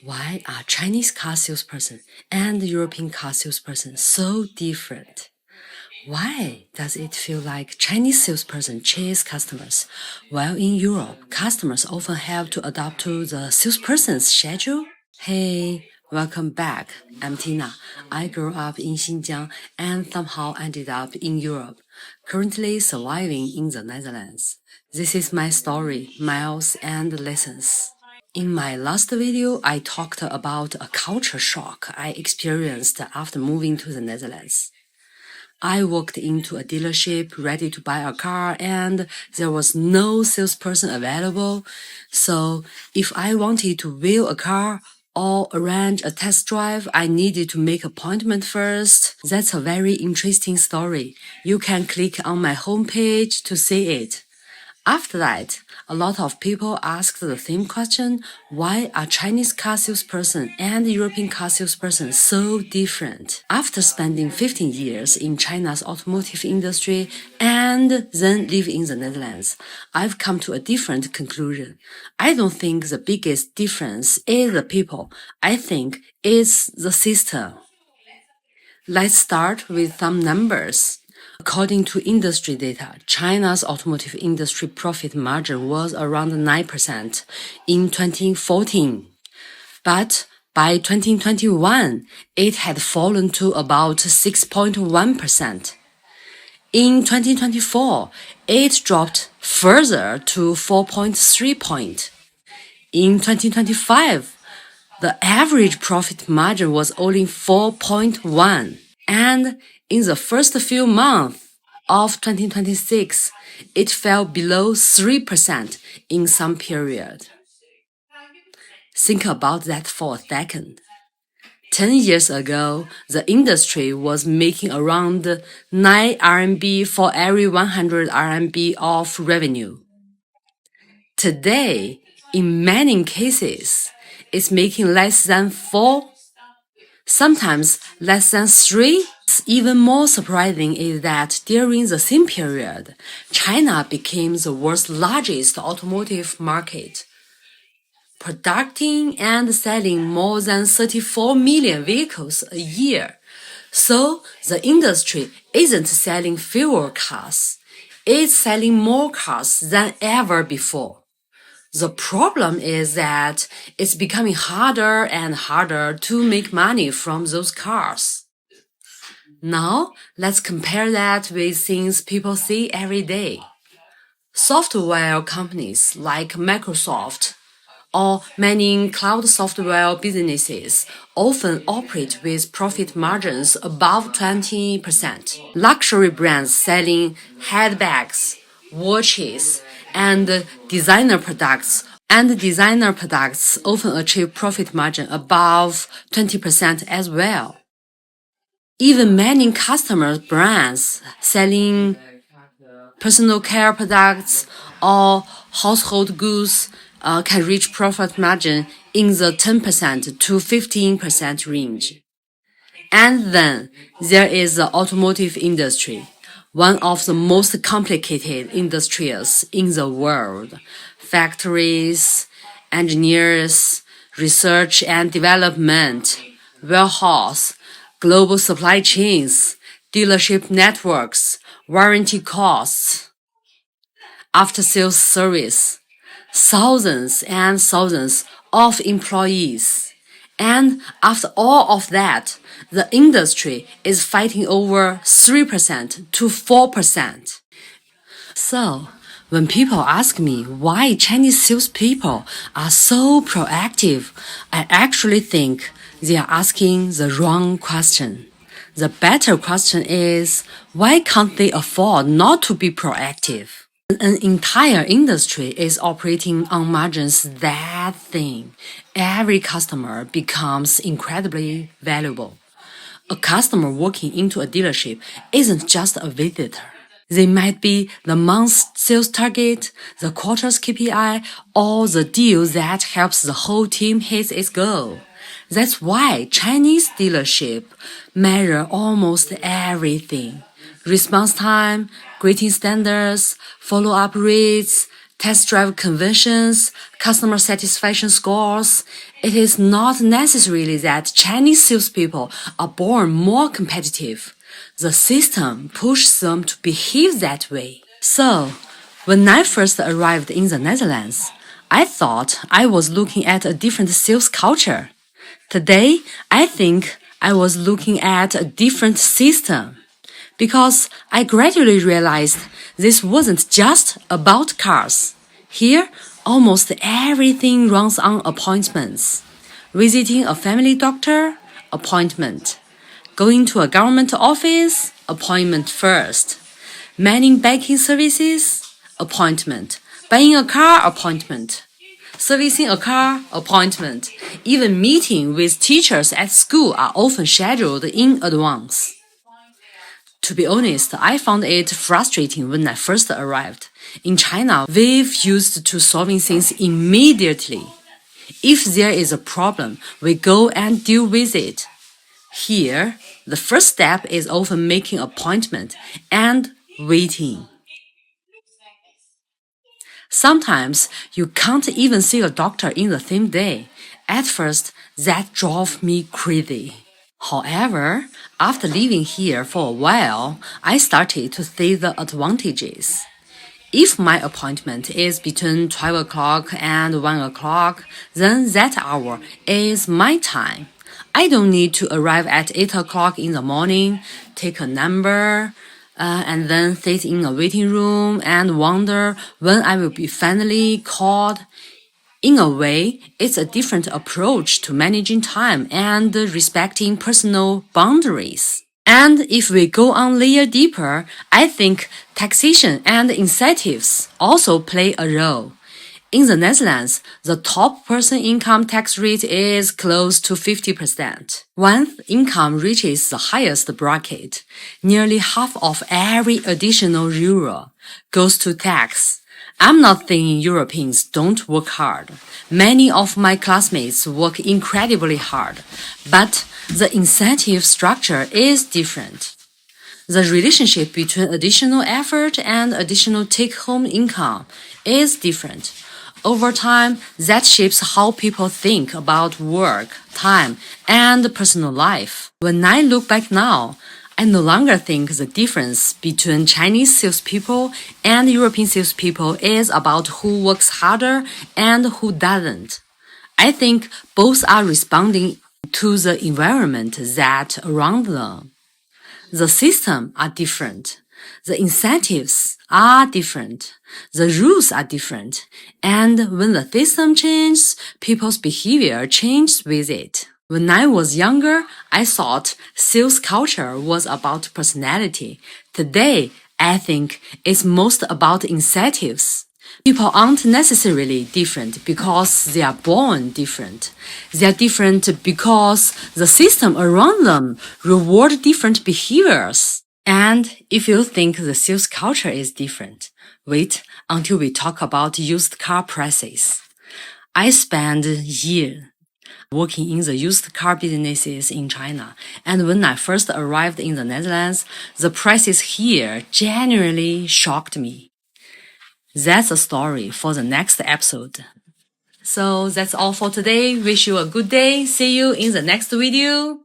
Why are Chinese car salesperson and European car salesperson so different? Why does it feel like Chinese salesperson chase customers, while in Europe, customers often have to adapt to the salesperson's schedule? Hey, welcome back. I'm Tina. I grew up in Xinjiang and somehow ended up in Europe, currently surviving in the Netherlands. This is my story, miles and lessons. In my last video, I talked about a culture shock I experienced after moving to the Netherlands. I walked into a dealership ready to buy a car and there was no salesperson available. So if I wanted to view a car or arrange a test drive, I needed to make an appointment first. That's a very interesting story. You can click on my homepage to see it. After that, a lot of people asked the same question: why are Chinese car salesperson and European car salesperson so different? After spending 15 years in China's automotive industry and then living in the Netherlands, I've come to a different conclusion. I don't think the biggest difference is the people. I think it's the system. Let's start with some numbers. According to industry data, China's automotive industry profit margin was around 9% in 2014. But by 2021, it had fallen to about 6.1%. In 2024, it dropped further to 4.3%. In 2025, the average profit margin was only 4.1%. And in the first few months of 2026, it fell below 3% in some period. Think about that for a second. 10 years ago, the industry was making around 9 RMB for every 100 RMB of revenue. Today, in many cases, it's making less than 4, sometimes less than 3. Even more surprising is that during the same period, China became the world's largest automotive market, producing and selling more than 34 million vehicles a year. So the industry isn't selling fewer cars, it's selling more cars than ever before. The problem is that it's becoming harder and harder to make money from those cars. Now, let's compare that with things people see every day. Software companies like Microsoft or many cloud software businesses often operate with profit margins above 20%. Luxury brands selling handbags, watches, and designer products often achieve profit margin above 20% as well. Even many customer brands selling personal care products or household goods can reach profit margin in the 10% to 15% range. And then there is the automotive industry, one of the most complicated industries in the world. Factories, engineers, research and development, warehouse, global supply chains, dealership networks, warranty costs, after-sales service, thousands and thousands of employees. And after all of that, the industry is fighting over 3% to 4%. So, when people ask me why Chinese salespeople are so proactive, I actually think they are asking the wrong question. The better question is, why can't they afford not to be proactive? An entire industry is operating on margins that thin. Every customer becomes incredibly valuable. A customer walking into a dealership isn't just a visitor. They might be the month's sales target, the quarter's KPI, or the deal that helps the whole team hit its goal. That's why Chinese dealerships measure almost everything: response time, greeting standards, follow-up rates, test drive conventions, customer satisfaction scores. It is not necessarily that Chinese salespeople are born more competitive. The system pushes them to behave that way. So, when I first arrived in the Netherlands, I thought I was looking at a different sales culture. Today, I think I was looking at a different system. Because I gradually realized this wasn't just about cars. Here, almost everything runs on appointments. Visiting a family doctor, appointment. Going to a government office, appointment first. Manning banking services, appointment. Buying a car, appointment. Servicing a car, appointment. Even meeting with teachers at school are often scheduled in advance. To be honest, I found it frustrating when I first arrived. In China, we've used to solving things immediately. If there is a problem, we go and deal with it. Here, the first step is often making an appointment and waiting. Sometimes you can't even see a doctor in the same day. At first, that drove me crazy. However, after living here for a while, I started to see the advantages. If my appointment is between 12 o'clock and 1 o'clock, then that hour is my time. I don't need to arrive at 8 o'clock in the morning, take a number, and then sit in a waiting room and wonder when I will be finally called. In a way, it's a different approach to managing time and respecting personal boundaries. And if we go on layer deeper, I think taxation and incentives also play a role. In the Netherlands, the top person income tax rate is close to 50%. Once income reaches the highest bracket, nearly half of every additional euro goes to tax. I'm not saying Europeans don't work hard. Many of my classmates work incredibly hard, but the incentive structure is different. The relationship between additional effort and additional take-home income is different. Over time, that shapes how people think about work, time, and personal life. When I look back now, I no longer think the difference between Chinese salespeople and European salespeople is about who works harder and who doesn't. I think both are responding to the environment that around them. The systems are different. The incentives are different. The rules are different. And when the system changes, people's behavior changes with it. When I was younger, I thought sales culture was about personality. Today, I think it's most about incentives. People aren't necessarily different because they are born different. They are different because the system around them reward different behaviors. And if you think the sales culture is different, wait until we talk about used car prices. I spent years working in the used car businesses in China, and when I first arrived in the Netherlands, the prices here genuinely shocked me. That's a story for the next episode. So that's all for today. Wish you a good day. See you in the next video.